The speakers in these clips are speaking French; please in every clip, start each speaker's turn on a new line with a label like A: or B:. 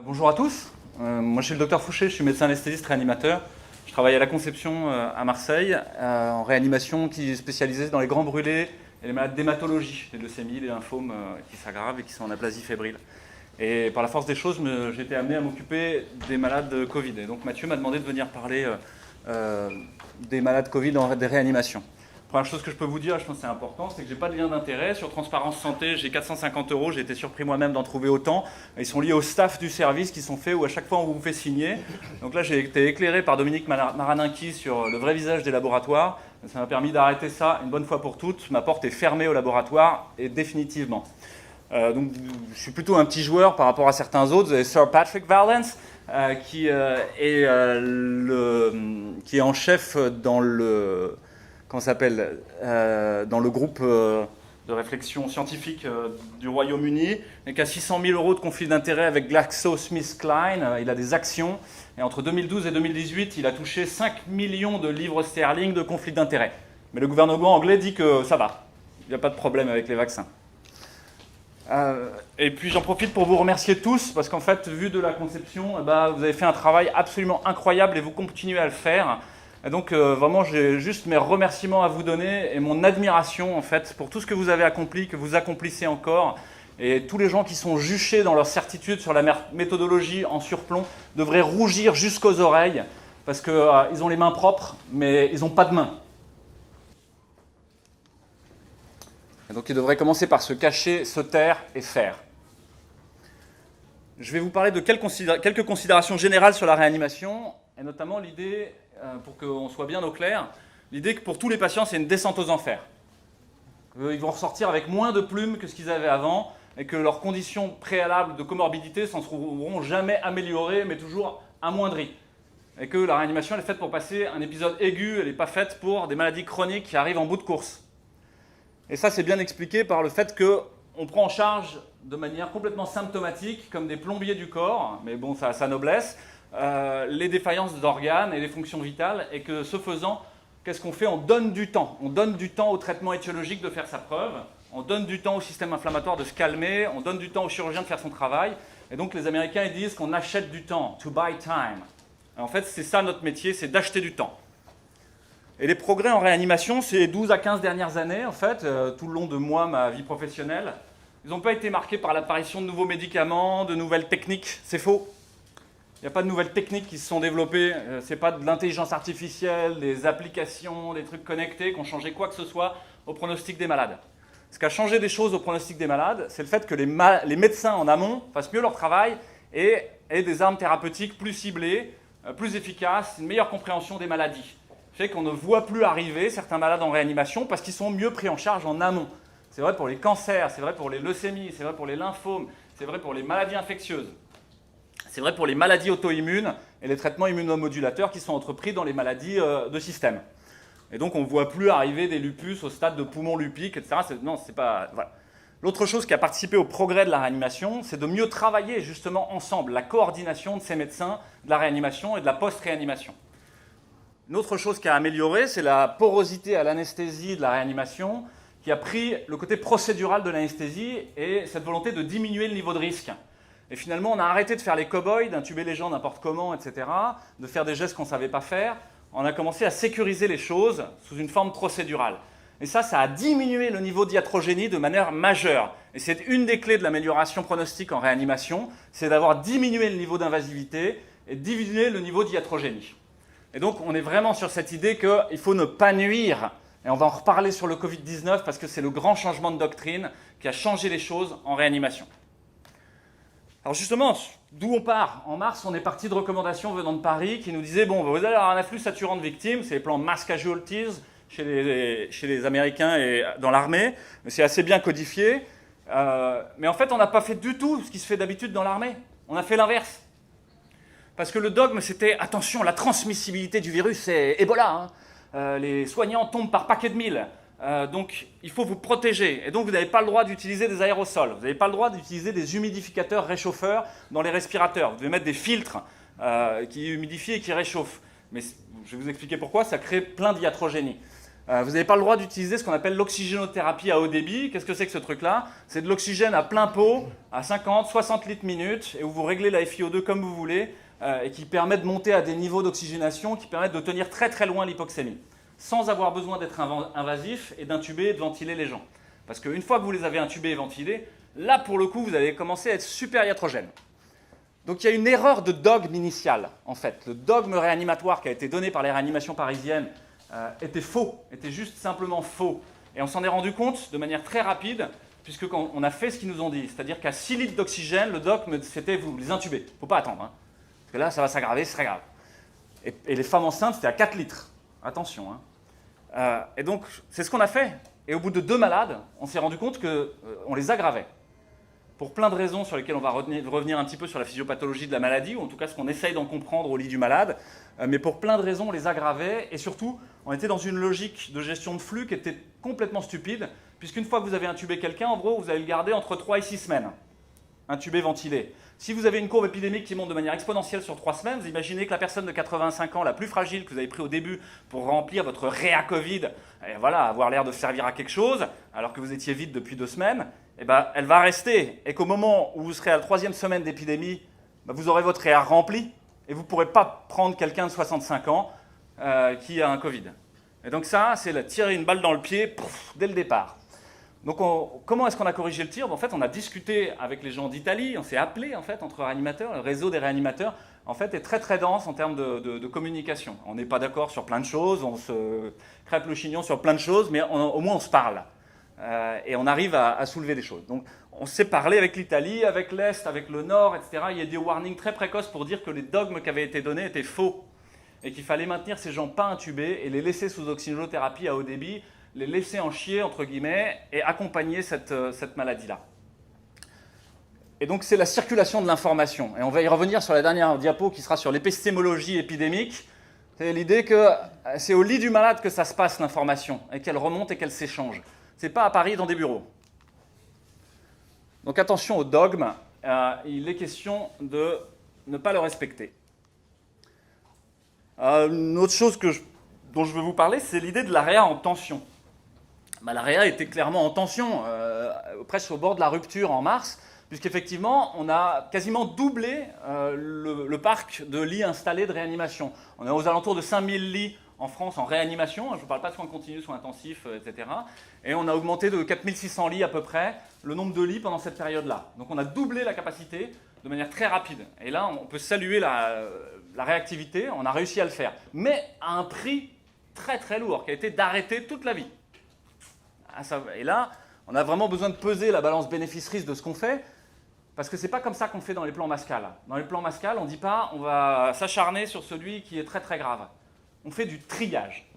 A: Bonjour à tous, moi je suis le docteur Fouché, je suis médecin anesthésiste réanimateur. Je travaille à la Conception à Marseille, en réanimation qui est spécialisée dans les grands brûlés et les malades d'hématologie, les leucémies, les lymphomes qui s'aggravent et qui sont en aplasie fébrile. Et par la force des choses, j'ai été amené à m'occuper des malades de Covid. Et donc Mathieu m'a demandé de venir parler des malades Covid dans des réanimations. Première chose que je peux vous dire, je pense que c'est important, c'est que j'ai pas de lien d'intérêt. Sur Transparence Santé, j'ai 450 €, j'ai été surpris moi-même d'en trouver autant. Ils sont liés au staff du service qui sont faits où à chaque fois on vous fait signer. Donc là j'ai été éclairé par Dominique Maraninki sur le vrai visage des laboratoires. Ça m'a permis d'arrêter ça une bonne fois pour toutes. Ma porte est fermée au laboratoire et définitivement. Donc je suis plutôt un petit joueur par rapport à certains autres. Vous avez Sir Patrick Vallance qui est en chef dans le... Comment ça s'appelle dans le groupe de réflexion scientifique du Royaume-Uni, et qui a 600 000 € de conflit d'intérêt avec GlaxoSmithKline. Il a des actions, et entre 2012 et 2018, il a touché 5 millions de livres sterling de conflit d'intérêt. Mais le gouvernement anglais dit que ça va, il n'y a pas de problème avec les vaccins. Et puis j'en profite pour vous remercier tous, parce qu'en fait, vu de la conception, vous avez fait un travail absolument incroyable et vous continuez à le faire. Et donc vraiment, j'ai juste mes remerciements à vous donner et mon admiration en fait pour tout ce que vous avez accompli, que vous accomplissez encore. Et tous les gens qui sont juchés dans leur certitude sur la méthodologie en surplomb devraient rougir jusqu'aux oreilles parce qu'ils ont les mains propres, mais ils n'ont pas de mains. Et donc ils devraient commencer par se cacher, se taire et faire. Je vais vous parler de quelques considérations générales sur la réanimation, et notamment l'idée, pour qu'on soit bien au clair, l'idée que pour tous les patients, c'est une descente aux enfers. Ils vont ressortir avec moins de plumes que ce qu'ils avaient avant, et que leurs conditions préalables de comorbidité s'en trouveront jamais améliorées, mais toujours amoindries. Et que la réanimation, elle est faite pour passer un épisode aigu, elle n'est pas faite pour des maladies chroniques qui arrivent en bout de course. Et ça, c'est bien expliqué par le fait qu'on prend en charge de manière complètement symptomatique, comme des plombiers du corps, mais bon, ça a sa noblesse, les défaillances d'organes et les fonctions vitales, et que ce faisant, qu'est-ce qu'on fait? On donne du temps. On donne du temps au traitement étiologique de faire sa preuve, on donne du temps au système inflammatoire de se calmer, on donne du temps au chirurgien de faire son travail, et donc les Américains ils disent qu'on achète du temps, to buy time. Et en fait, c'est ça notre métier, c'est d'acheter du temps. Et les progrès en réanimation, ces 12 à 15 dernières années, en fait, tout le long de moi, ma vie professionnelle, ils n'ont pas été marqués par l'apparition de nouveaux médicaments, de nouvelles techniques. C'est faux. Il n'y a pas de nouvelles techniques qui se sont développées. Ce n'est pas de l'intelligence artificielle, des applications, des trucs connectés qui ont changé quoi que ce soit au pronostic des malades. Ce qui a changé des choses au pronostic des malades, c'est le fait que les médecins en amont fassent mieux leur travail et aient des armes thérapeutiques plus ciblées, plus efficaces, une meilleure compréhension des maladies. Fait qu'on ne voit plus arriver certains malades en réanimation parce qu'ils sont mieux pris en charge en amont. C'est vrai pour les cancers, c'est vrai pour les leucémies, c'est vrai pour les lymphomes, c'est vrai pour les maladies infectieuses. C'est vrai pour les maladies auto-immunes et les traitements immunomodulateurs qui sont entrepris dans les maladies de système. Et donc on ne voit plus arriver des lupus au stade de poumon lupique, etc. Non, c'est pas... Voilà. L'autre chose qui a participé au progrès de la réanimation, c'est de mieux travailler justement ensemble, la coordination de ces médecins de la réanimation et de la post-réanimation. Une autre chose qui a amélioré, c'est la porosité à l'anesthésie de la réanimation, qui a pris le côté procédural de l'anesthésie et cette volonté de diminuer le niveau de risque. Et finalement, on a arrêté de faire les cow-boys, d'intuber les gens n'importe comment, etc., de faire des gestes qu'on ne savait pas faire. On a commencé à sécuriser les choses sous une forme procédurale. Et ça a diminué le niveau d'iatrogénie de manière majeure. Et c'est une des clés de l'amélioration pronostique en réanimation, c'est d'avoir diminué le niveau d'invasivité et diminué le niveau d'iatrogénie. Et donc, on est vraiment sur cette idée qu'il faut ne pas nuire. Et on va en reparler sur le Covid-19 parce que c'est le grand changement de doctrine qui a changé les choses en réanimation. Alors justement, d'où on part? En mars, on est parti de recommandations venant de Paris qui nous disaient « Bon, vous allez avoir un afflux saturant de victimes, c'est les plans mass casualties chez les Américains et dans l'armée, mais c'est assez bien codifié. Mais en fait, on n'a pas fait du tout ce qui se fait d'habitude dans l'armée. On a fait l'inverse. Parce que le dogme, c'était « Attention, la transmissibilité du virus, c'est Ebola. Les soignants tombent par paquets de mille. Donc, il faut vous protéger. Et donc, vous n'avez pas le droit d'utiliser des aérosols. Vous n'avez pas le droit d'utiliser des humidificateurs réchauffeurs dans les respirateurs. Vous devez mettre des filtres qui humidifient et qui réchauffent. Mais je vais vous expliquer pourquoi. Ça crée plein d'iatrogénie. Vous n'avez pas le droit d'utiliser ce qu'on appelle l'oxygénothérapie à haut débit. Qu'est-ce que c'est que ce truc-là? C'est de l'oxygène à plein pot, à 50, 60 litres minute, et où vous réglez la FiO2 comme vous voulez, et qui permet de monter à des niveaux d'oxygénation qui permettent de tenir très très loin l'hypoxémie, sans avoir besoin d'être invasif et d'intuber et de ventiler les gens. Parce qu'une fois que vous les avez intubés et ventilés, là pour le coup vous allez commencer à être super iatrogène. Donc il y a une erreur de dogme initial, en fait. Le dogme réanimatoire qui a été donné par les réanimations parisiennes était faux, était juste simplement faux. Et on s'en est rendu compte de manière très rapide, puisque quand on a fait ce qu'ils nous ont dit, c'est-à-dire qu'à 6 litres d'oxygène, le dogme c'était vous les intuber. Il ne faut pas attendre, hein, parce que là ça va s'aggraver, c'est très grave. Et les femmes enceintes c'était à 4 litres. Attention. Hein. Et donc c'est ce qu'on a fait. Et au bout de 2 malades, on s'est rendu compte qu'on les aggravait. Pour plein de raisons sur lesquelles on va revenir un petit peu sur la physiopathologie de la maladie, ou en tout cas ce qu'on essaye d'en comprendre au lit du malade, mais pour plein de raisons, on les aggravait, et surtout, on était dans une logique de gestion de flux qui était complètement stupide, puisqu'une fois que vous avez intubé quelqu'un, en gros, vous allez le garder entre 3 et 6 semaines, intubé, ventilé. Si vous avez une courbe épidémique qui monte de manière exponentielle sur 3 semaines, vous imaginez que la personne de 85 ans, la plus fragile que vous avez pris au début pour remplir votre réa-Covid, et voilà, avoir l'air de servir à quelque chose, alors que vous étiez vide depuis 2 semaines, eh ben, elle va rester, et qu'au moment où vous serez à la 3e semaine d'épidémie, ben, vous aurez votre réa rempli, et vous ne pourrez pas prendre quelqu'un de 65 ans qui a un Covid. Et donc ça, c'est tirer une balle dans le pied dès le départ. Donc comment est-ce qu'on a corrigé le tir? En fait, on a discuté avec les gens d'Italie, on s'est appelé en fait, entre réanimateurs, le réseau des réanimateurs en fait, est très très dense en termes de communication. On n'est pas d'accord sur plein de choses, on se crêpe le chignon sur plein de choses, mais au moins on se parle. Et on arrive à soulever des choses. Donc on s'est parlé avec l'Italie, avec l'Est, avec le Nord, etc. Il y a des warnings très précoces pour dire que les dogmes qui avaient été donnés étaient faux et qu'il fallait maintenir ces gens pas intubés et les laisser sous oxygénothérapie à haut débit, les laisser en chier, entre guillemets, et accompagner cette maladie-là. Et donc c'est la circulation de l'information. Et on va y revenir sur la dernière diapo qui sera sur l'épistémologie épidémique. C'est l'idée que c'est au lit du malade que ça se passe l'information, et qu'elle remonte et qu'elle s'échange. Ce n'est pas à Paris dans des bureaux. Donc attention au dogme, il est question de ne pas le respecter. Une autre chose dont je veux vous parler, c'est l'idée de la réa en tension. La réa était clairement en tension, presque au bord de la rupture en mars, puisqu'effectivement, on a quasiment doublé le parc de lits installés de réanimation. On est aux alentours de 5000 lits en France en réanimation, je ne vous parle pas de soins continus, soins intensifs, etc. Et on a augmenté de 4600 lits à peu près le nombre de lits pendant cette période-là. Donc on a doublé la capacité de manière très rapide. Et là, on peut saluer la réactivité, on a réussi à le faire. Mais à un prix très très lourd, qui a été d'arrêter toute la vie. Et là, on a vraiment besoin de peser la balance bénéfice-risque de ce qu'on fait, parce que ce n'est pas comme ça qu'on fait dans les plans Mascal. Dans les plans Mascal, on ne dit pas on va s'acharner sur celui qui est très très grave. On fait du triage.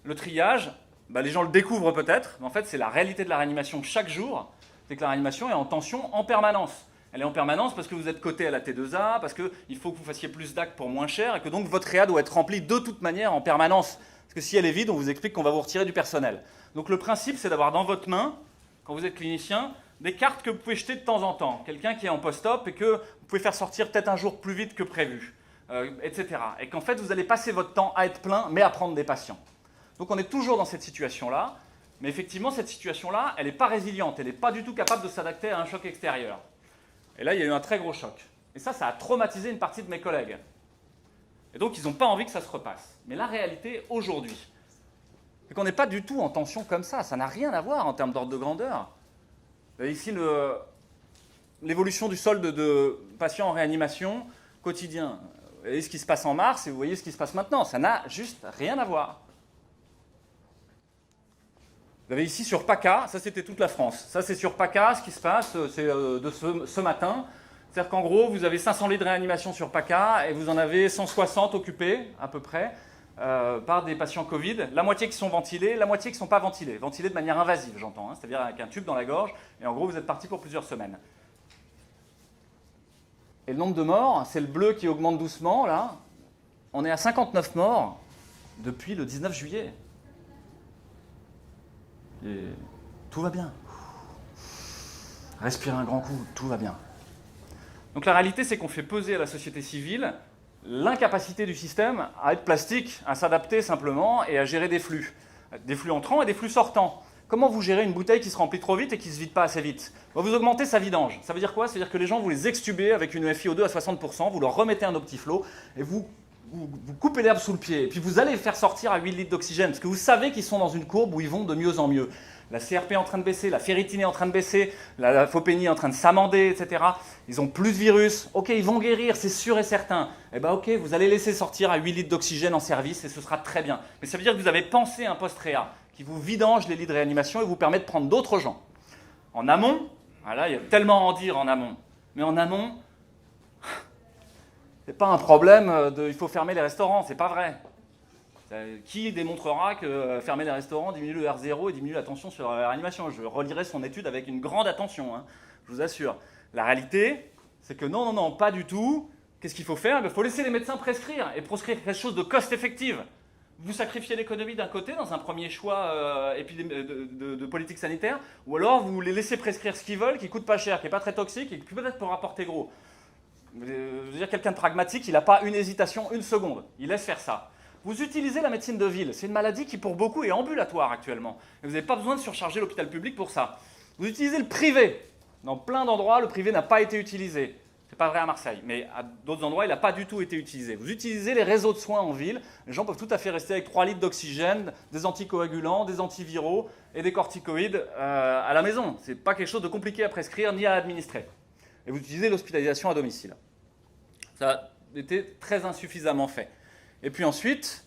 A: Le triage, les gens le découvrent peut-être, mais en fait c'est la réalité de la réanimation chaque jour, c'est que la réanimation est en tension en permanence. Elle est en permanence parce que vous êtes coté à la T2A, parce qu'il faut que vous fassiez plus d'actes pour moins cher, et que donc votre réa doit être remplie de toute manière en permanence. Parce que si elle est vide, on vous explique qu'on va vous retirer du personnel. Donc le principe, c'est d'avoir dans votre main, quand vous êtes clinicien, des cartes que vous pouvez jeter de temps en temps. Quelqu'un qui est en post-op et que vous pouvez faire sortir peut-être un jour plus vite que prévu, etc. Et qu'en fait, vous allez passer votre temps à être plein, mais à prendre des patients. Donc on est toujours dans cette situation-là, mais effectivement, cette situation-là, elle n'est pas résiliente, elle n'est pas du tout capable de s'adapter à un choc extérieur. Et là, il y a eu un très gros choc. Et ça a traumatisé une partie de mes collègues. Et donc, ils n'ont pas envie que ça se repasse. Mais la réalité, aujourd'hui, c'est qu'on n'est pas du tout en tension comme ça. Ça n'a rien à voir en termes d'ordre de grandeur. Ici, l'évolution du solde de patients en réanimation quotidien. Vous voyez ce qui se passe en mars et vous voyez ce qui se passe maintenant. Ça n'a juste rien à voir. Vous avez ici sur PACA, ça c'était toute la France. Ça c'est sur PACA, ce qui se passe, c'est de ce matin. C'est-à-dire qu'en gros, vous avez 500 lits de réanimation sur PACA et vous en avez 160 occupés, à peu près, par des patients Covid. La moitié qui sont ventilés, la moitié qui ne sont pas ventilés. Ventilés de manière invasive, j'entends, hein, c'est-à-dire avec un tube dans la gorge. Et en gros, vous êtes parti pour plusieurs semaines. Et le nombre de morts, c'est le bleu qui augmente doucement, là. On est à 59 morts depuis le 19 juillet. Et tout va bien. Respirez un grand coup, tout va bien. Donc la réalité, c'est qu'on fait peser à la société civile l'incapacité du système à être plastique, à s'adapter simplement et à gérer des flux. des flux entrants et des flux sortants. Comment vous gérez une bouteille qui se remplit trop vite et qui ne se vide pas assez vite? Vous augmentez sa vidange. Ça veut dire quoi? Ça veut dire que les gens, vous les extubez avec une FiO2 à 60%, vous leur remettez un OptiFlow et vous coupez l'herbe sous le pied. Et puis vous allez les faire sortir à 8 litres d'oxygène parce que vous savez qu'ils sont dans une courbe où ils vont de mieux en mieux. La CRP est en train de baisser, la ferritine est en train de baisser, la phopénie est en train de s'amender, etc. Ils ont plus de virus. Ok, ils vont guérir, c'est sûr et certain. Eh bien, ok, vous allez laisser sortir à 8 litres d'oxygène en service et ce sera très bien. Mais ça veut dire que vous avez pensé un post-réa qui vous vidange les lits de réanimation et vous permet de prendre d'autres gens. En amont, voilà, il y a tellement à en dire en amont. Mais en amont, c'est pas un problème de il faut fermer les restaurants, c'est pas vrai. Qui démontrera que fermer les restaurants diminue le R0 et diminue la tension sur la réanimation? Je relirai son étude avec une grande attention, hein, je vous assure. La réalité, c'est que non, pas du tout. Qu'est-ce qu'il faut faire? Il faut laisser les médecins prescrire et prescrire quelque chose de cost-effective. Vous sacrifiez l'économie d'un côté dans un premier choix de politique sanitaire, ou alors vous les laissez prescrire ce qu'ils veulent, qui coûte pas cher, qui n'est pas très toxique et qui peut-être peut rapporter gros. Je veux dire, quelqu'un de pragmatique, il n'a pas une hésitation, une seconde. Il laisse faire ça. Vous utilisez la médecine de ville. C'est une maladie qui, pour beaucoup, est ambulatoire actuellement. Et vous n'avez pas besoin de surcharger l'hôpital public pour ça. Vous utilisez le privé. Dans plein d'endroits, le privé n'a pas été utilisé. C'est pas vrai à Marseille, mais à d'autres endroits, il n'a pas du tout été utilisé. Vous utilisez les réseaux de soins en ville. Les gens peuvent tout à fait rester avec 3 litres d'oxygène, des anticoagulants, des antiviraux et des corticoïdes à la maison. Ce n'est pas quelque chose de compliqué à prescrire ni à administrer. Et vous utilisez l'hospitalisation à domicile. Ça a été très insuffisamment fait. Et puis ensuite,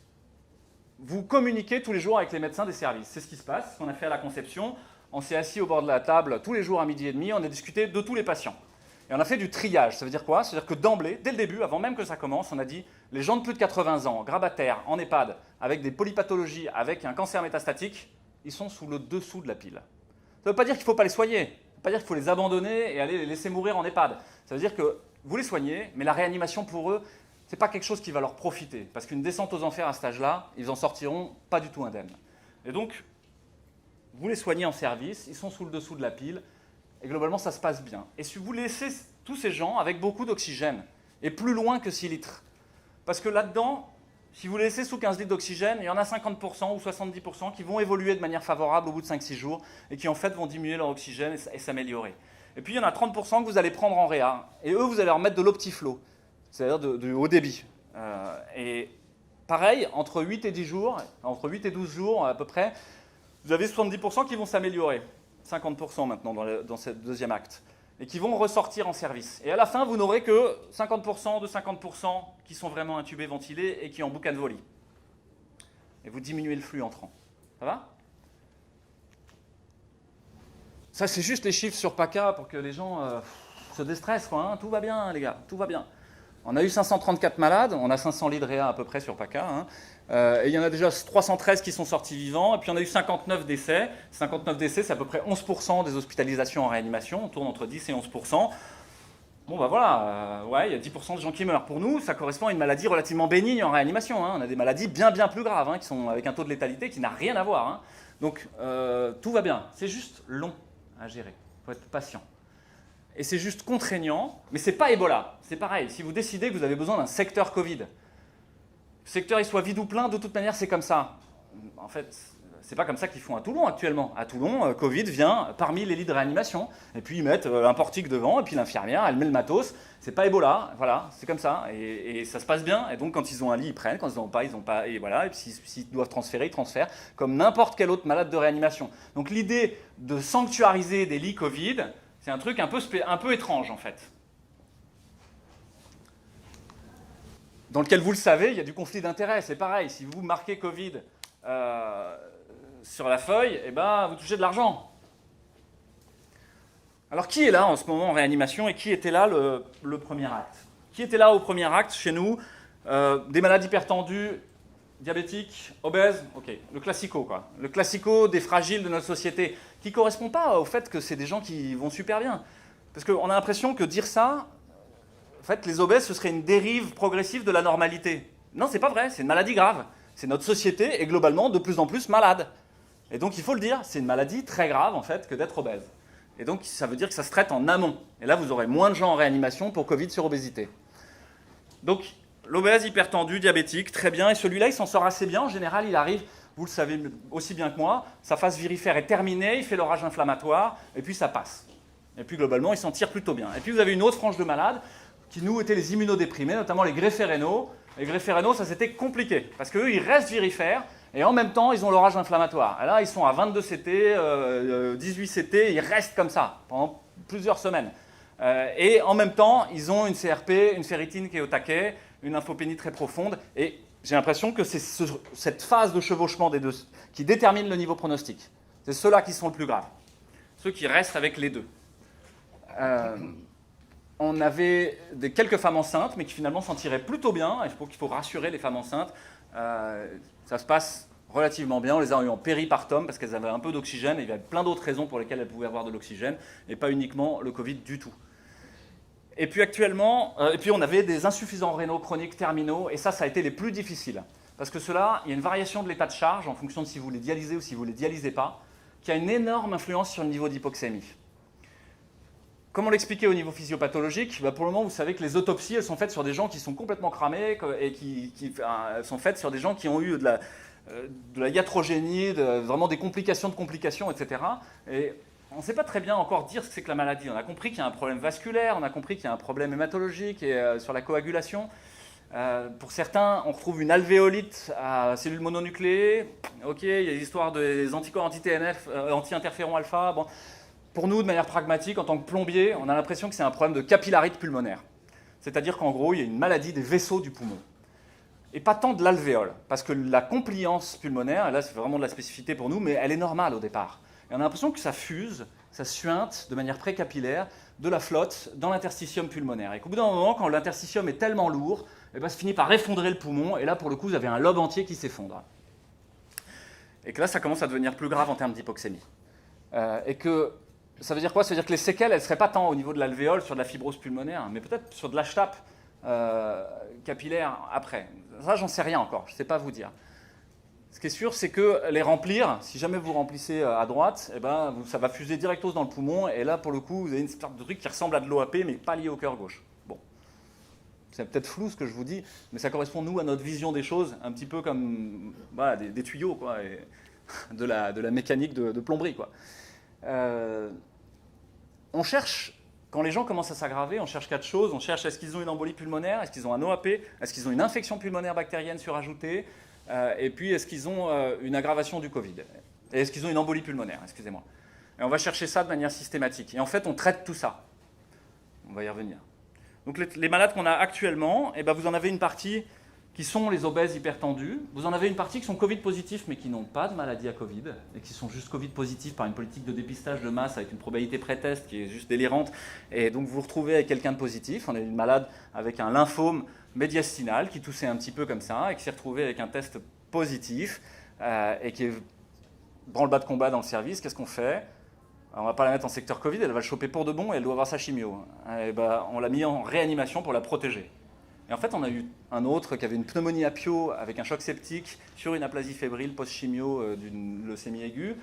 A: vous communiquez tous les jours avec les médecins des services. C'est ce qui se passe, ce qu'on a fait à la conception. On s'est assis au bord de la table tous les jours à 12h30, on a discuté de tous les patients. Et on a fait du triage. Ça veut dire quoi? C'est-à-dire que d'emblée, dès le début, avant même que ça commence, on a dit les gens de plus de 80 ans, grabataires, en EHPAD, avec des polypathologies, avec un cancer métastatique, ils sont sous le dessous de la pile. Ça ne veut pas dire qu'il ne faut pas les soigner. Ça ne veut pas dire qu'il faut les abandonner et aller les laisser mourir en EHPAD. Ça veut dire que vous les soignez, mais la réanimation pour eux, ce n'est pas quelque chose qui va leur profiter. Parce qu'une descente aux enfers à cet âge-là, ils en sortiront pas du tout indemnes. Et donc, vous les soignez en service, ils sont sous le dessous de la pile, et globalement, ça se passe bien. Et si vous laissez tous ces gens avec beaucoup d'oxygène, et plus loin que 6 litres, parce que là-dedans, si vous les laissez sous 15 litres d'oxygène, il y en a 50% ou 70% qui vont évoluer de manière favorable au bout de 5-6 jours, et qui en fait vont diminuer leur oxygène et s'améliorer. Et puis il y en a 30% que vous allez prendre en réa, et eux, vous allez leur mettre de l'OptiFlow, c'est-à-dire du haut débit. Et pareil, entre 8 et 10 jours, entre 8 et 12 jours à peu près, vous avez 70% qui vont s'améliorer. 50% maintenant dans ce deuxième acte. Et qui vont ressortir en service. Et à la fin, vous n'aurez que 50% de 50% qui sont vraiment intubés, ventilés et qui en boucan de volley. Et vous diminuez le flux entrant. Ça va? Ça, c'est juste les chiffres sur PACA pour que les gens se déstressent, quoi, hein. Tout va bien, les gars, tout va bien. On a eu 534 malades, on a 500 lits de réa à peu près sur PACA, hein. Et il y en a déjà 313 qui sont sortis vivants, et puis on a eu 59 décès. 59 décès, c'est à peu près 11% des hospitalisations en réanimation, on tourne entre 10 et 11%. Bon, bah voilà, ouais, il y a 10% de gens qui meurent. Pour nous, ça correspond à une maladie relativement bénigne en réanimation, hein. On a des maladies bien plus graves, hein, qui sont avec un taux de létalité qui n'a rien à voir, hein. Donc, tout va bien. C'est juste long à gérer, il faut être patient. Et c'est juste contraignant, mais c'est pas Ebola. C'est pareil, si vous décidez que vous avez besoin d'un secteur Covid, le secteur il soit vide ou plein, de toute manière c'est comme ça. En fait, c'est pas comme ça qu'ils font à Toulon actuellement. À Toulon, Covid vient parmi les lits de réanimation, et puis ils mettent un portique devant, et puis l'infirmière, elle met le matos. C'est pas Ebola, voilà, c'est comme ça, et ça se passe bien. Et donc quand ils ont un lit, ils prennent, quand ils n'en ont pas, ils n'ont pas, et voilà. Et puis s'ils doivent transférer, ils transfèrent, comme n'importe quel autre malade de réanimation. Donc l'idée de sanctuariser des lits Covid, c'est un truc un peu étrange, en fait. Dans lequel, vous le savez, il y a du conflit d'intérêts. C'est pareil, si vous marquez Covid sur la feuille, eh ben, vous touchez de l'argent. Alors, qui est là en ce moment en réanimation et qui était là le premier acte? Qui était là au premier acte chez nous? Des malades hypertendus, diabétiques, obèses, ok. Le classico, quoi. Le classico des fragiles de notre société, qui ne correspond pas au fait que c'est des gens qui vont super bien. Parce qu'on a l'impression que dire ça, en fait, les obèses, ce serait une dérive progressive de la normalité. Non, c'est pas vrai, c'est une maladie grave. C'est notre société est globalement de plus en plus malade. Et donc, il faut le dire, c'est une maladie très grave, en fait, que d'être obèse. Et donc, ça veut dire que ça se traite en amont. Et là, vous aurez moins de gens en réanimation pour Covid sur obésité. Donc, l'obèse hypertendu, diabétique, très bien. Et celui-là, il s'en sort assez bien. En général, il arrive vous le savez aussi bien que moi, sa phase virifère est terminée, il fait l'orage inflammatoire, et puis ça passe. Et puis globalement, il s'en tire plutôt bien. Et puis vous avez une autre frange de malades, qui nous étaient les immunodéprimés, notamment les greffés rénaux. Les greffés rénaux, ça c'était compliqué, parce qu'eux, ils restent virifères, et en même temps, ils ont l'orage inflammatoire. Et là, ils sont à 22 CT, 18 CT, ils restent comme ça pendant plusieurs semaines. Et en même temps, ils ont une CRP, une ferritine qui est au taquet, une lymphopénie très profonde, et j'ai l'impression que c'est cette phase de chevauchement des deux qui détermine le niveau pronostic. C'est ceux-là qui sont le plus graves, ceux qui restent avec les deux. On avait quelques femmes enceintes, mais qui finalement s'en tiraient plutôt bien. Il faut rassurer les femmes enceintes. Ça se passe relativement bien. On les a eu en péripartum parce qu'elles avaient un peu d'oxygène. Et il y avait plein d'autres raisons pour lesquelles elles pouvaient avoir de l'oxygène, et pas uniquement le Covid du tout. Et puis actuellement, on avait des insuffisants rénaux chroniques terminaux, et ça a été les plus difficiles. Parce que cela, il y a une variation de l'état de charge en fonction de si vous les dialysez ou si vous ne les dialysez pas, qui a une énorme influence sur le niveau d'hypoxémie. Comme on l'expliquait au niveau physiopathologique, pour le moment, vous savez que les autopsies, elles sont faites sur des gens qui sont complètement cramés et elles sont faites sur des gens qui ont eu de la iatrogénie, vraiment des complications de complications, etc. Et on ne sait pas très bien encore dire ce que c'est que la maladie. On a compris qu'il y a un problème vasculaire, on a compris qu'il y a un problème hématologique et sur la coagulation. Pour certains, on retrouve une alvéolite à cellules mononucléées. Ok, il y a l'histoire des anticorps anti-TNF, anti-interféron alpha. Bon. Pour nous, de manière pragmatique, en tant que plombier, on a l'impression que c'est un problème de capillarite pulmonaire. C'est-à-dire qu'en gros, il y a une maladie des vaisseaux du poumon. Et pas tant de l'alvéole, parce que la compliance pulmonaire, et là c'est vraiment de la spécificité pour nous, mais elle est normale au départ. Et on a l'impression que ça fuse, ça suinte de manière précapillaire de la flotte dans l'interstitium pulmonaire. Et qu'au bout d'un moment, quand l'interstitium est tellement lourd, ça finit par effondrer le poumon, et là pour le coup, vous avez un lobe entier qui s'effondre. Et que là, ça commence à devenir plus grave en termes d'hypoxémie. Et que ça veut dire quoi? Ça veut dire que les séquelles, elles ne seraient pas tant au niveau de l'alvéole, sur de la fibrose pulmonaire, mais peut-être sur de l'HTAP capillaire après. Ça, j'en sais rien encore, je ne sais pas vous dire. Ce qui est sûr, c'est que les remplir, si jamais vous remplissez à droite, ça va fuser directement dans le poumon, et là, pour le coup, vous avez une sorte de truc qui ressemble à de l'OAP, mais pas lié au cœur gauche. Bon. C'est peut-être flou ce que je vous dis, mais ça correspond, nous, à notre vision des choses, un petit peu comme voilà, des tuyaux, quoi, et de la mécanique de plomberie, quoi. On cherche, quand les gens commencent à s'aggraver, on cherche 4 choses. On cherche est-ce qu'ils ont une embolie pulmonaire, est-ce qu'ils ont un OAP, est-ce qu'ils ont une infection pulmonaire bactérienne surajoutée, et puis est-ce qu'ils ont une aggravation du Covid, et est-ce qu'ils ont une embolie pulmonaire, excusez-moi. Et on va chercher ça de manière systématique. Et en fait, on traite tout ça. On va y revenir. Donc les malades qu'on a actuellement, vous en avez une partie qui sont les obèses hypertendus. Vous en avez une partie qui sont Covid positifs, mais qui n'ont pas de maladie à Covid, et qui sont juste Covid positifs par une politique de dépistage de masse avec une probabilité pré-test qui est juste délirante. Et donc vous vous retrouvez avec quelqu'un de positif. On a une malade avec un lymphome médiastinal qui toussait un petit peu comme ça, et qui s'est retrouvé avec un test positif, et qui est branle-bas de combat dans le service. Qu'est-ce qu'on fait? On ne va pas la mettre en secteur Covid, elle va le choper pour de bon, et elle doit avoir sa chimio. On l'a mis en réanimation pour la protéger. Et en fait, on a eu un autre qui avait une pneumonie apio avec un choc septique sur une aplasie fébrile post-chimio d'une leucémie aiguë.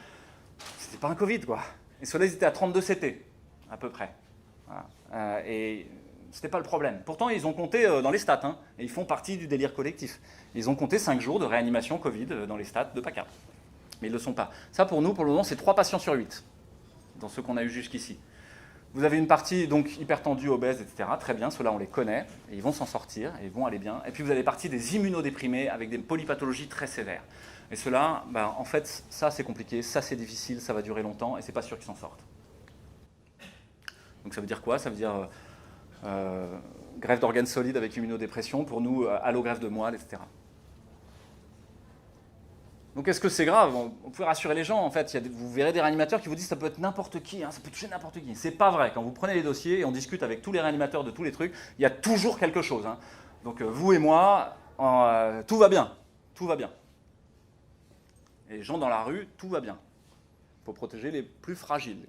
A: C'était pas un Covid, quoi. Et ceux-là, ils étaient à 32 CT, à peu près. Voilà. Et c'était pas le problème. Pourtant, ils ont compté dans les stats, hein, et ils font partie du délire collectif. Ils ont compté 5 jours de réanimation Covid dans les stats de PACA. Mais ils ne le sont pas. Ça, pour nous, pour le moment, c'est 3 patients sur 8, dans ceux qu'on a eu jusqu'ici. Vous avez une partie donc hypertendue, obèse, etc. Très bien, ceux-là on les connaît, et ils vont s'en sortir, et ils vont aller bien. Et puis vous avez partie des immunodéprimés avec des polypathologies très sévères. Et ceux-là, en fait, ça c'est compliqué, ça c'est difficile, ça va durer longtemps, et c'est pas sûr qu'ils s'en sortent. Donc ça veut dire quoi? Ça veut dire greffe d'organes solides avec immunodépression, pour nous, allogreffe de moelle, etc. Donc est-ce que c'est grave? On peut rassurer les gens, en fait. Vous verrez des réanimateurs qui vous disent que ça peut être n'importe qui, hein, ça peut toucher n'importe qui. C'est pas vrai. Quand vous prenez les dossiers et on discute avec tous les réanimateurs de tous les trucs, il y a toujours quelque chose. Hein. Donc vous et moi, tout va bien. Tout va bien. Et les gens dans la rue, tout va bien. Il faut protéger les plus fragiles.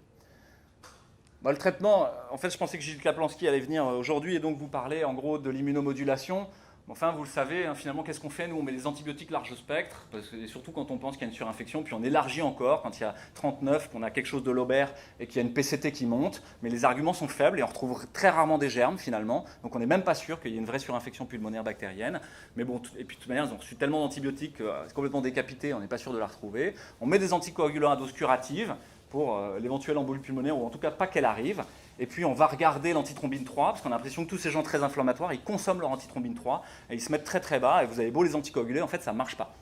A: Le traitement, en fait, je pensais que Gilles Kaplanski allait venir aujourd'hui et donc vous parler en gros de l'immunomodulation. Enfin, vous le savez, hein, finalement, qu'est-ce qu'on fait? Nous, on met des antibiotiques large spectre, et surtout quand on pense qu'il y a une surinfection, puis on élargit encore, quand il y a 39, qu'on a quelque chose de lobaire et qu'il y a une PCT qui monte, mais les arguments sont faibles et on retrouve très rarement des germes, finalement, donc on n'est même pas sûr qu'il y ait une vraie surinfection pulmonaire bactérienne. Mais bon, et puis de toute manière, ils ont reçu tellement d'antibiotiques, c'est complètement décapité, on n'est pas sûr de la retrouver. On met des anticoagulants à dose curative pour l'éventuelle embolie pulmonaire, ou en tout cas pas qu'elle arrive. Et puis on va regarder l'antithrombine 3, parce qu'on a l'impression que tous ces gens très inflammatoires, ils consomment leur antithrombine 3, et ils se mettent très très bas, et vous avez beau les anticoaguler, en fait ça ne marche pas.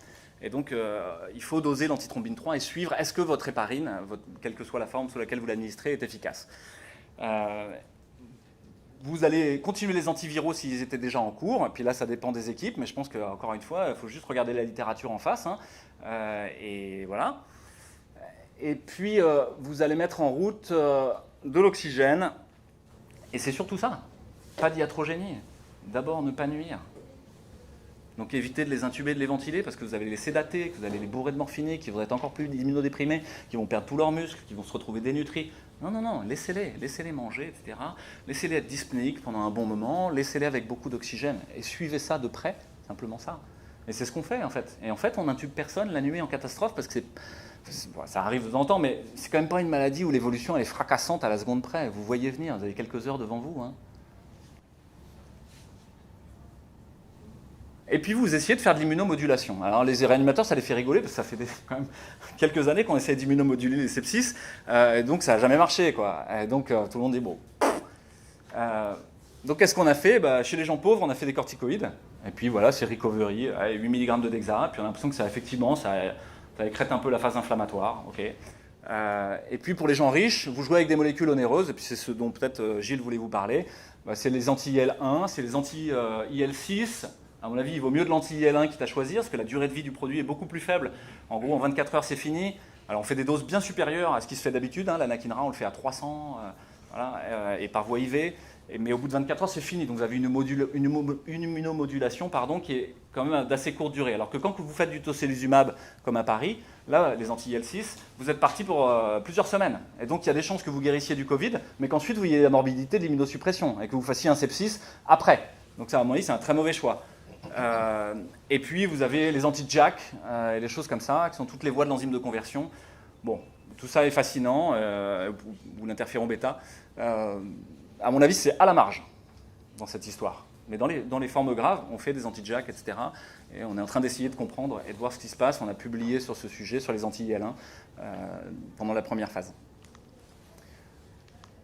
A: Et donc il faut doser l'antithrombine 3 et suivre, est-ce que votre héparine, quelle que soit la forme sous laquelle vous l'administrez, est efficace. Vous allez continuer les antiviraux s'ils étaient déjà en cours, et puis là ça dépend des équipes, mais je pense qu'encore une fois, il faut juste regarder la littérature en face, hein, et voilà. Et puis vous allez mettre en route de l'oxygène, et c'est surtout ça, pas d'hiatrogénie. D'abord, ne pas nuire. Donc évitez de les intuber, de les ventiler, parce que vous allez les sédater, que vous allez les bourrer de morphinique, qui vont être encore plus immunodéprimés, qui vont perdre tous leurs muscles, qui vont se retrouver dénutris. Non, non, non, laissez-les manger, etc. Laissez-les être dyspnéiques pendant un bon moment, laissez-les avec beaucoup d'oxygène, et suivez ça de près, simplement ça. Et c'est ce qu'on fait, en fait. Et en fait, on n'intube personne la nuit en catastrophe, parce que ça arrive de temps en temps, mais c'est quand même pas une maladie où l'évolution elle est fracassante à la seconde près. Vous voyez venir, vous avez quelques heures devant vous. Hein. Et puis vous essayez de faire de l'immunomodulation. Alors les réanimateurs, ça les fait rigoler, parce que ça fait quand même quelques années qu'on essaie d'immunomoduler les sepsis, et donc ça n'a jamais marché, quoi. Et donc tout le monde dit, bon. Donc qu'est-ce qu'on a fait? Chez les gens pauvres, on a fait des corticoïdes, et puis voilà, c'est recovery, 8 mg de Dexa, puis on a l'impression que ça, effectivement, ça écrète un peu la phase inflammatoire. Okay. Et puis pour les gens riches, vous jouez avec des molécules onéreuses, et puis c'est ce dont peut-être Gilles voulait vous parler, c'est les anti-IL1, c'est les anti-IL6. À mon avis, il vaut mieux de l'anti-IL1 quitte à choisir, parce que la durée de vie du produit est beaucoup plus faible. En gros, en 24 heures, c'est fini. Alors on fait des doses bien supérieures à ce qui se fait d'habitude. Hein. L'anakinra, on le fait à 300, voilà, et par voie IV. Mais au bout de 24 heures, c'est fini. Donc vous avez une immunomodulation qui est quand même d'assez courte durée. Alors que quand vous faites du tocilizumab, comme à Paris, là, les anti-IL6, vous êtes parti pour plusieurs semaines. Et donc il y a des chances que vous guérissiez du Covid, mais qu'ensuite vous ayez la morbidité de l'immunosuppression et que vous fassiez un sepsis après. Donc ça, à mon avis, c'est un très mauvais choix. Et puis vous avez les anti-JAK et les choses comme ça, qui sont toutes les voies de l'enzyme de conversion. Bon, tout ça est fascinant, ou l'interféron bêta. À mon avis, c'est à la marge dans cette histoire. Mais dans les formes graves, on fait des anti-JAK, etc. Et on est en train d'essayer de comprendre et de voir ce qui se passe. On a publié sur ce sujet, sur les anti-IL1, pendant la première phase.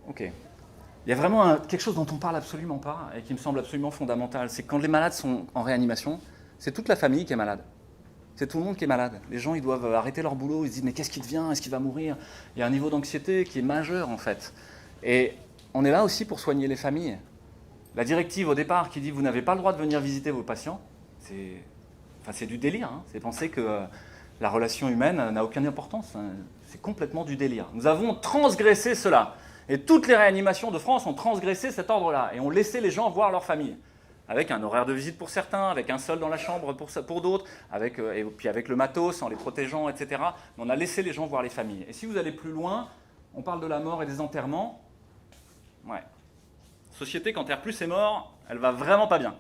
A: Ok. Il y a vraiment quelque chose dont on ne parle absolument pas et qui me semble absolument fondamental. C'est que quand les malades sont en réanimation, c'est toute la famille qui est malade. C'est tout le monde qui est malade. Les gens, ils doivent arrêter leur boulot. Ils se disent, mais qu'est-ce qui devient? Est-ce qu'il va mourir? Il y a un niveau d'anxiété qui est majeur, en fait. Et on est là aussi pour soigner les familles. La directive, au départ, qui dit, vous n'avez pas le droit de venir visiter vos patients, c'est du délire. Hein. C'est penser que la relation humaine n'a aucune importance. Hein. C'est complètement du délire. Nous avons transgressé cela. Et toutes les réanimations de France ont transgressé cet ordre-là et ont laissé les gens voir leur famille. Avec un horaire de visite pour certains, avec un seul dans la chambre pour d'autres, et puis avec le matos, en les protégeant, etc. Mais on a laissé les gens voir les familles. Et si vous allez plus loin, on parle de la mort et des enterrements. Ouais. Société qui enterre plus ses morts, elle va vraiment pas bien.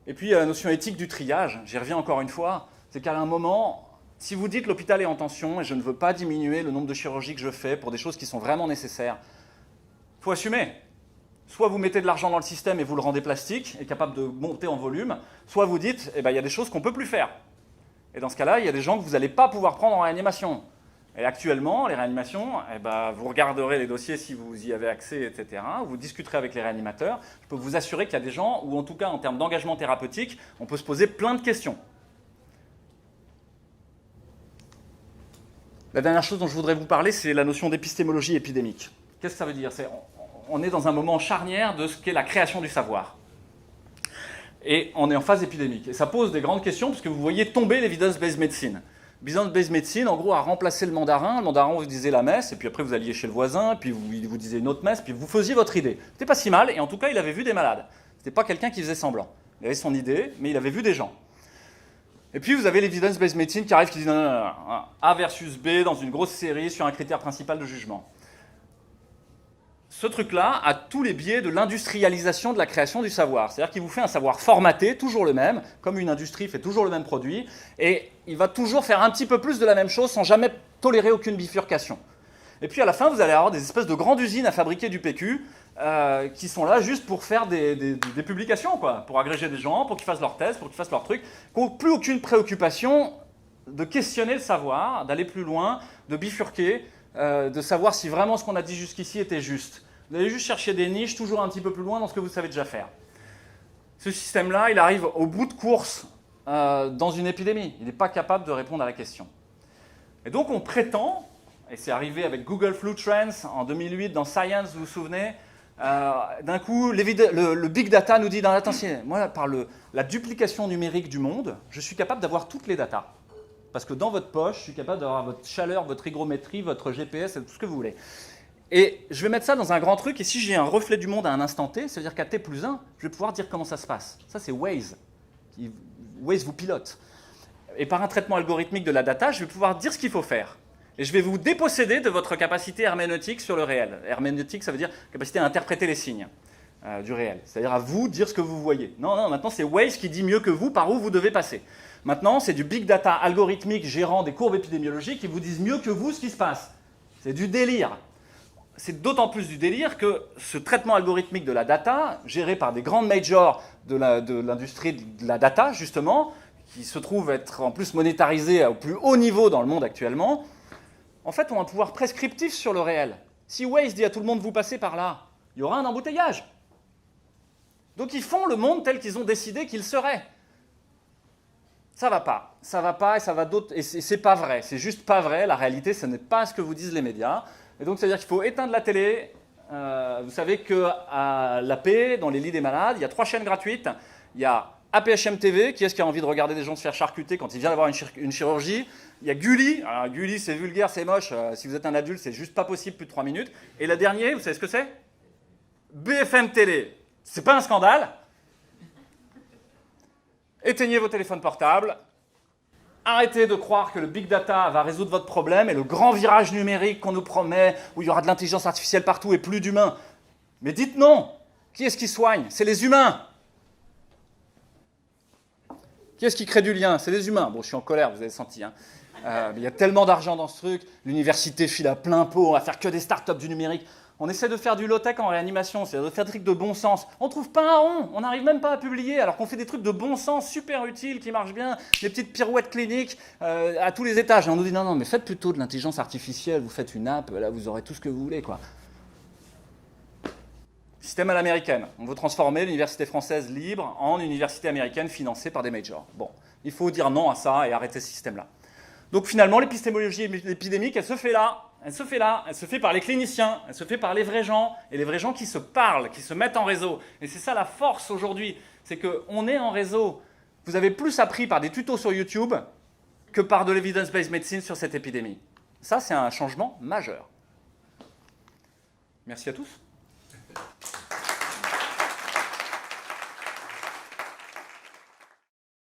A: Et puis il y a la notion éthique du triage, j'y reviens encore une fois, c'est qu'à un moment... Si vous dites l'hôpital est en tension et je ne veux pas diminuer le nombre de chirurgies que je fais pour des choses qui sont vraiment nécessaires, il faut assumer. Soit vous mettez de l'argent dans le système et vous le rendez plastique et capable de monter en volume, soit vous dites, il y a des choses qu'on ne peut plus faire. Et dans ce cas-là, il y a des gens que vous n'allez pas pouvoir prendre en réanimation. Et actuellement, les réanimations, vous regarderez les dossiers si vous y avez accès, etc. Vous discuterez avec les réanimateurs. Je peux vous assurer qu'il y a des gens où, en tout cas, en termes d'engagement thérapeutique, on peut se poser plein de questions. La dernière chose dont je voudrais vous parler, c'est la notion d'épistémologie épidémique. Qu'est-ce que ça veut dire? On est dans un moment charnière de ce qu'est la création du savoir. Et on est en phase épidémique. Et ça pose des grandes questions, parce que vous voyez tomber l'evidence-based medicine. L'evidence-based medicine, en gros, a remplacé le mandarin. Le mandarin, vous disiez la messe, et puis après, vous alliez chez le voisin, puis vous disiez une autre messe, puis vous faisiez votre idée. C'était pas si mal, et en tout cas, il avait vu des malades. C'était pas quelqu'un qui faisait semblant. Il avait son idée, mais il avait vu des gens. Et puis vous avez l'evidence-based medicine qui arrive, qui dit non, A versus B dans une grosse série sur un critère principal de jugement. ce truc-là a tous les biais de l'industrialisation de la création du savoir. C'est-à-dire qu'il vous fait un savoir formaté, toujours le même, comme une industrie fait toujours le même produit, et il va toujours faire un petit peu plus de la même chose sans jamais tolérer aucune bifurcation. Et puis à la fin, vous allez avoir des espèces de grandes usines à fabriquer du PQ qui sont là juste pour faire des publications, quoi, pour agréger des gens, pour qu'ils fassent leurs thèses, pour qu'ils fassent leurs trucs, qui n'ont plus aucune préoccupation de questionner le savoir, d'aller plus loin, de bifurquer, de savoir si vraiment ce qu'on a dit jusqu'ici était juste. Vous allez juste chercher des niches toujours un petit peu plus loin dans ce que vous savez déjà faire. Ce système-là, il arrive au bout de course dans une épidémie. Il n'est pas capable de répondre à la question. Et donc on prétend, et c'est arrivé avec Google Flu Trends en 2008 dans Science, vous vous souvenez, d'un coup, le big data nous dit, attention, moi, par la duplication numérique du monde, je suis capable d'avoir toutes les datas. Parce que dans votre poche, je suis capable d'avoir votre chaleur, votre hygrométrie, votre GPS, tout ce que vous voulez. Et je vais mettre ça dans un grand truc, et si j'ai un reflet du monde à un instant T, ça veut dire qu'à T+1, je vais pouvoir dire comment ça se passe. Ça, c'est Waze. Waze vous pilote. Et par un traitement algorithmique de la data, je vais pouvoir dire ce qu'il faut faire. Et je vais vous déposséder de votre capacité herméneutique sur le réel. Herméneutique, ça veut dire capacité à interpréter les signes du réel. C'est-à-dire à vous dire ce que vous voyez. Non, maintenant c'est Waze qui dit mieux que vous par où vous devez passer. Maintenant, c'est du big data algorithmique gérant des courbes épidémiologiques qui vous disent mieux que vous ce qui se passe. C'est du délire. C'est d'autant plus du délire que ce traitement algorithmique de la data, géré par des grandes majors de l'industrie de la data, justement, qui se trouve être en plus monétarisé au plus haut niveau dans le monde actuellement, en fait, ont un pouvoir prescriptif sur le réel. Si Waze dit à tout le monde vous passez par là, il y aura un embouteillage. Donc ils font le monde tel qu'ils ont décidé qu'il serait. Ça va pas et ça va d'autres. Et c'est pas vrai, c'est juste pas vrai. La réalité, ce n'est pas ce que vous disent les médias. Et donc, c'est-à-dire qu'il faut éteindre la télé. Vous savez qu'à l'AP, dans les lits des malades, il y a 3 chaînes gratuites. Il y a APHM TV, qui est-ce qui a envie de regarder des gens se faire charcuter quand il vient d'avoir une chirurgie. Il y a Gulli. Alors, Gulli, c'est vulgaire, c'est moche. Si vous êtes un adulte, c'est juste pas possible, plus de 3 minutes. Et la dernière, vous savez ce que c'est? BFM Télé. C'est pas un scandale? Éteignez vos téléphones portables. Arrêtez de croire que le big data va résoudre votre problème et le grand virage numérique qu'on nous promet, où il y aura de l'intelligence artificielle partout et plus d'humains. Mais dites non. Qui est-ce qui soigne? C'est les humains. Qui est-ce qui crée du lien? C'est les humains. Bon, je suis en colère, vous avez senti. Hein. Mais il y a tellement d'argent dans ce truc. L'université file à plein pot. On va faire que des startups du numérique. On essaie de faire du low-tech en réanimation, c'est-à-dire de faire des trucs de bon sens. On ne trouve pas un rond, on n'arrive même pas à publier, alors qu'on fait des trucs de bon sens super utiles, qui marchent bien, des petites pirouettes cliniques à tous les étages. Et on nous dit non, mais faites plutôt de l'intelligence artificielle, vous faites une app, là vous aurez tout ce que vous voulez, quoi. Système à l'américaine. On veut transformer l'université française libre en université américaine financée par des majors. Bon, il faut dire non à ça et arrêter ce système-là. Donc finalement, l'épistémologie épidémique, elle se fait là. Elle se fait par les cliniciens, elle se fait par les vrais gens, et les vrais gens qui se parlent, qui se mettent en réseau. Et c'est ça la force aujourd'hui, c'est qu'on est en réseau. Vous avez plus appris par des tutos sur YouTube que par de l'evidence-based medicine sur cette épidémie. Ça, c'est un changement majeur. Merci à tous.